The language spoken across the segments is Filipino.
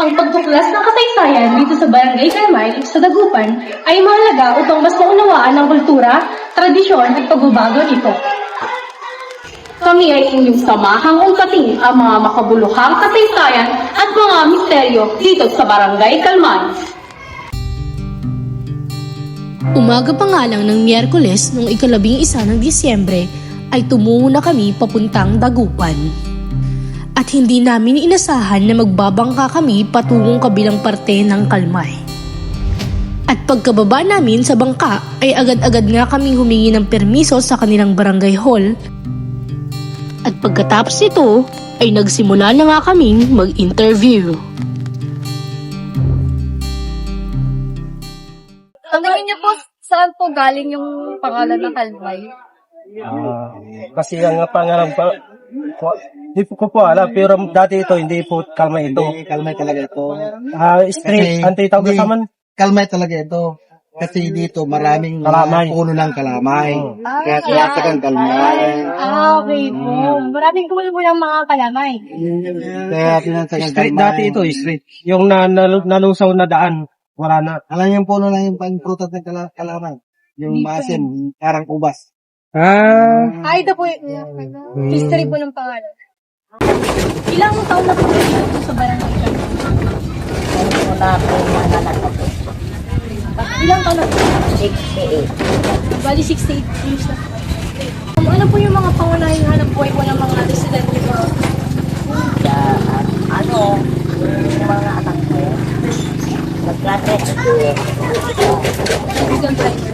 Ang pagtuklas ng kasaysayan dito sa Barangay Carmel sa Dagupan ay mahalaga upang mas maunawaan ang kultura, tradisyon at pagbabago nito. Kami ay inyong samahang ungkatin ang mga makabuluhang kasaysayan at mga misteryo dito sa Barangay Carmel. Umaga pa nga lang ng Miyerkules noong 11 ng Disyembre ay tumungo na kami papuntang Dagupan. At hindi namin inasahan na magbabangka kami patungong kabilang parte ng Kalmay. At pagkababa namin sa bangka ay agad-agad nga kaming humingi ng permiso sa kanilang barangay hall. At pagkatapos nito ay nagsimula na nga kaming mag-interview. Tanungin niyo po, saan po galing yung pangalan ng Kalmay? Kasi ang pangarap pa, hindi ko po alam, pero dati ito, hindi po Kalmay ito. Hindi, kalmay talaga ito. Street, Kasi- antay tawag hindi, sa man. Kalmay talaga ito. Kasi dito maraming Kalamay. puno ng kalamay. Kaya Ah. tinatagang kalmay. Okay po. Maraming kulo po ng mga kalamay. Kaya tinatagang Street kalmay. dati ito, street. Yung nalusaw na daan, wala na. Alam yung puno lang yung pang-prutas ng kalamay. Yung maasim, parang ubas. Ito po yung history po ng pangalan. Ilang taon na po dito sa barangay Kalmay? Ilang taon na po? 68. Bali 68 years na. Ano po yung mga pangunahing hanap buhay po ng mga residente po? Yung mga anak ko, nag-graduate ako. Bigang driver.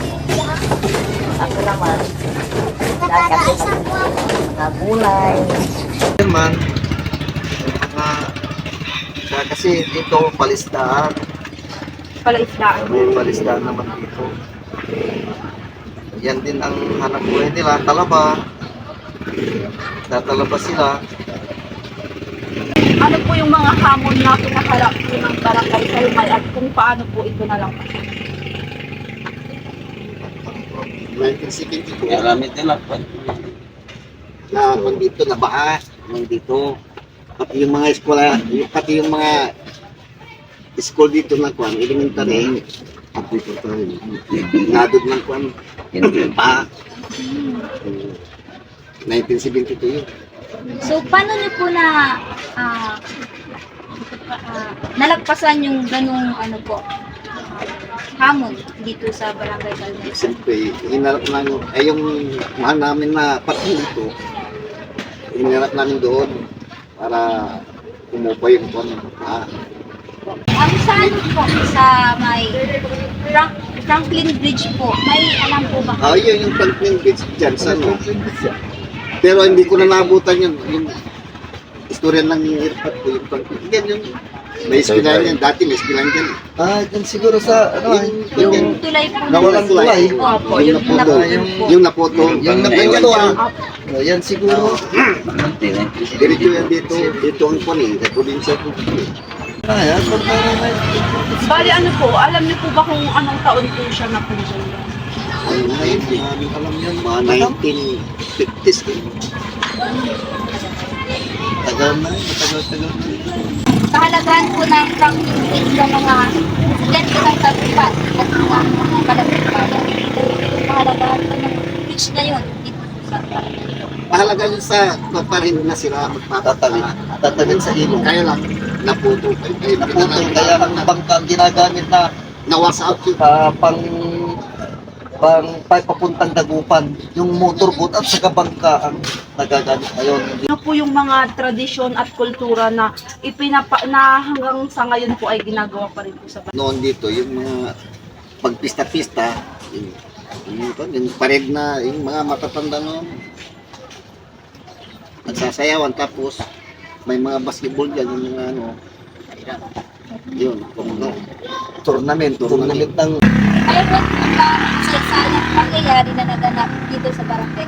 Ako naman, nagkatid ng mga gulay. Man, kasi ito palisdaan. Palaisdaan. May palisdaan naman dito. Yan din ang hanap buhay nila, talaba. Tatalaba sila. Ano po yung mga hamon na pinaharap po ng barangay Kalmay at kung paano po ito na lang? 1972. Maramit nila na pag dito na baa, dito. Pati yung mga eskwela, pati yung mga school dito na kuan, elementary, at dito tayo. Nadod ng kuan, pa. 1972 yun. So, paano niyo po na nalagpasan yung ganung hamon dito sa Barangay Kalmay? Siyempre, hinarap namin, ay yung mahal namin na pati dito, hinarap namin doon para umupa yung kuan. Ang sa ano po, sa may Franklin Bridge po, may alam po ba? Yun yung Franklin Beach dyan sa ano. Pero hindi ko na nabutan yun. Yung istorya ng airport ko, yung Franklin. Yan yung may espilan yan. Dati may espilan yan. Yan siguro sa ano. Yung tulay po. Nawalang tulay. Opo, Yung napoto. Yung napoto. Yung napoto. Yan siguro. Diretso yan dito. Dito ang kuwan eh. Probinsya ko. Bali ano po, alam niyo po ba kung anong taon po siya napunta? Ay, hindi namin alam yan. Mga 1950s. Tagal na. Matagal na. Kahalagahan po ng Franklin Bridge ng mga residente ng Tagupan at mga kalapit kahalagahan po ng bridge na yun dito sa Barangay. Mahalaga yun sa paparin na sila magpapatalim. Tatalim sa ilong. Kaya lang, naputo. Naputo. Kaya lang bangkang ginagamit na nawasak yun. Papuntang Dagupan. Yung motorboat at saka bangka ang nagagamit ngayon. Ano po yung mga tradisyon at kultura na na hanggang sa ngayon po ay ginagawa pa rin po sa barangay? Noon dito, yung mga pagpista-pista, yung pared na, yung mga matatanda noon, nagsasayawan, tapos may mga basketball dyan, yung mga ano, yun, tournament ng Ayaw po ang saysayang pangyayari na naganap dito sa Barangay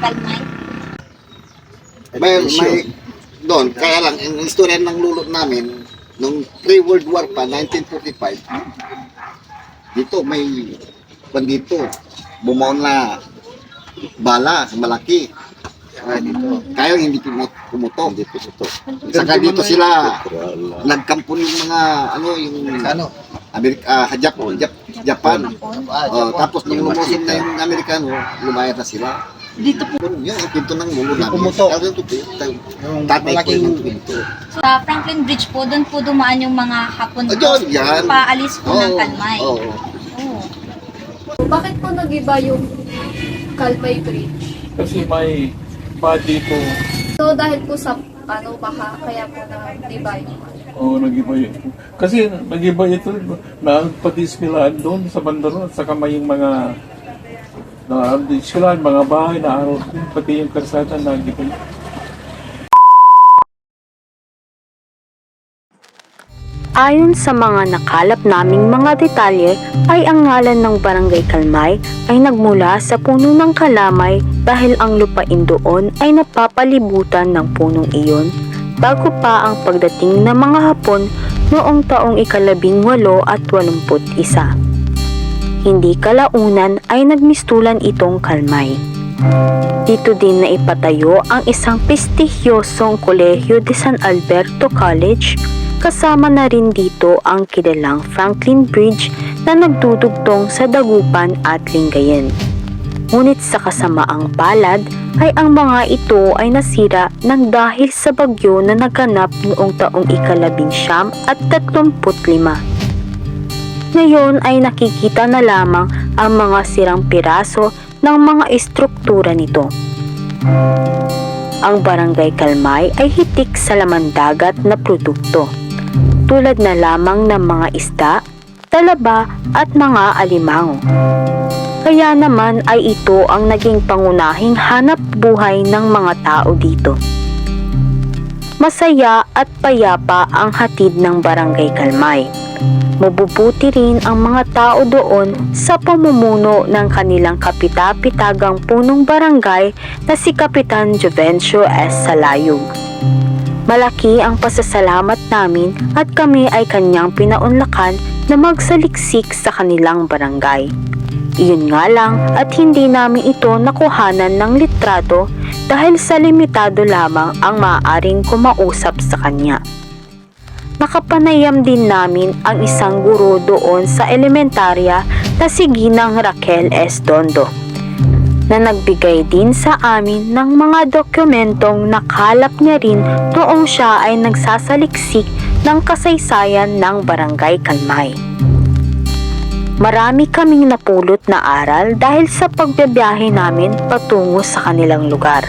Kalmay. may doon, kaya lang, yung istorya ng lulot namin, nung pre-World War pa, 1945, dito may bandito, bumaon na bala, malaki. Dito. Kaya hindi pumuto. Hindi pumuto. Saka dito sila nagkampo yung mga Amerika, Japan. Tapos nung lumusin na yung Amerikano, lumayas na sila. Dito po. Yun, ang pinto ng mulo namin. Pumuto. Tatay ko yung pinto. Sa Franklin Bridge po, doon po dumaan yung mga Hapon po. Ayun, yan. Paalis po ng Kalmay. Oo. Oo. Bakit po nag-iba yung Kalmay Bridge? Kasi may body po. So dahil po sa baha, kaya po nag-iba yung Oo, nag-iba yun. Kasi nag-iba ito, nagpati-eskwelahan doon sa Bandaron at saka may yung mga eskwelahan, mga bahay na araw, pati yung karsada nag-iba yun. Ayon sa mga nakalap naming mga detalye ay ang ngalan ng Barangay Kalmay ay nagmula sa puno ng kalamay dahil ang lupain doon ay napapalibutan ng punong iyon bago pa ang pagdating ng mga Hapon noong taong ika-1881. Hindi kalaunan ay nagmistulan itong Kalmay. Dito din na ipatayo ang isang prestigyosong Kolehiyo de San Alberto College. Kasama na rin dito ang kilalang Franklin Bridge na nagdudugtong sa Dagupan at Lingayen. Ngunit sa kasamaang palad ay ang mga ito ay nasira ng dahil sa bagyo na naganap noong taong ika-1935. Ngayon ay nakikita na lamang ang mga sirang piraso ng mga estruktura nito. Ang Barangay Kalmay ay hitik sa laman dagat na produkto, tulad na lamang ng mga isda, talaba at mga alimango. Kaya naman ay ito ang naging pangunahing hanap buhay ng mga tao dito. Masaya at payapa ang hatid ng Barangay Kalmay. Mabubuti rin ang mga tao doon sa pamumuno ng kanilang kapita-pitagang punong barangay na si Kapitan Jovencio S. Salayog. Malaki ang pasasalamat namin at kami ay kanyang pinaunlakan na magsaliksik sa kanilang barangay. Iyon nga lang at hindi namin ito nakuhanan ng litrato dahil sa limitado lamang ang maaaring kumausap sa kanya. Nakapanayam din namin ang isang guro doon sa elementarya na si Ginang Raquel S. Dondo, na nagbigay din sa amin ng mga dokumentong nakalap niya rin noong siya ay nagsasaliksik ng kasaysayan ng Barangay Kalmay. Marami kaming napulot na aral dahil sa pagbibiyahe namin patungo sa kanilang lugar.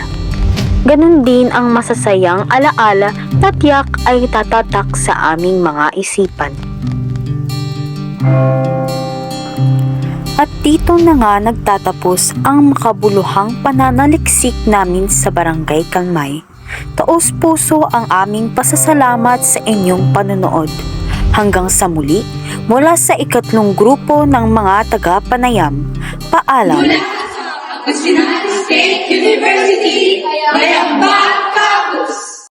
Ganon din ang masasayang alaala na tiyak ay tatatak sa aming mga isipan. At dito na nga nagtatapos ang makabuluhang pananaliksik namin sa Barangay Kalmay. Taos puso ang aming pasasalamat sa inyong panonood. Hanggang sa muli, mula sa ikatlong grupo ng mga taga-panayam. Paalam! Pangasinan State University, Bayambang Campus!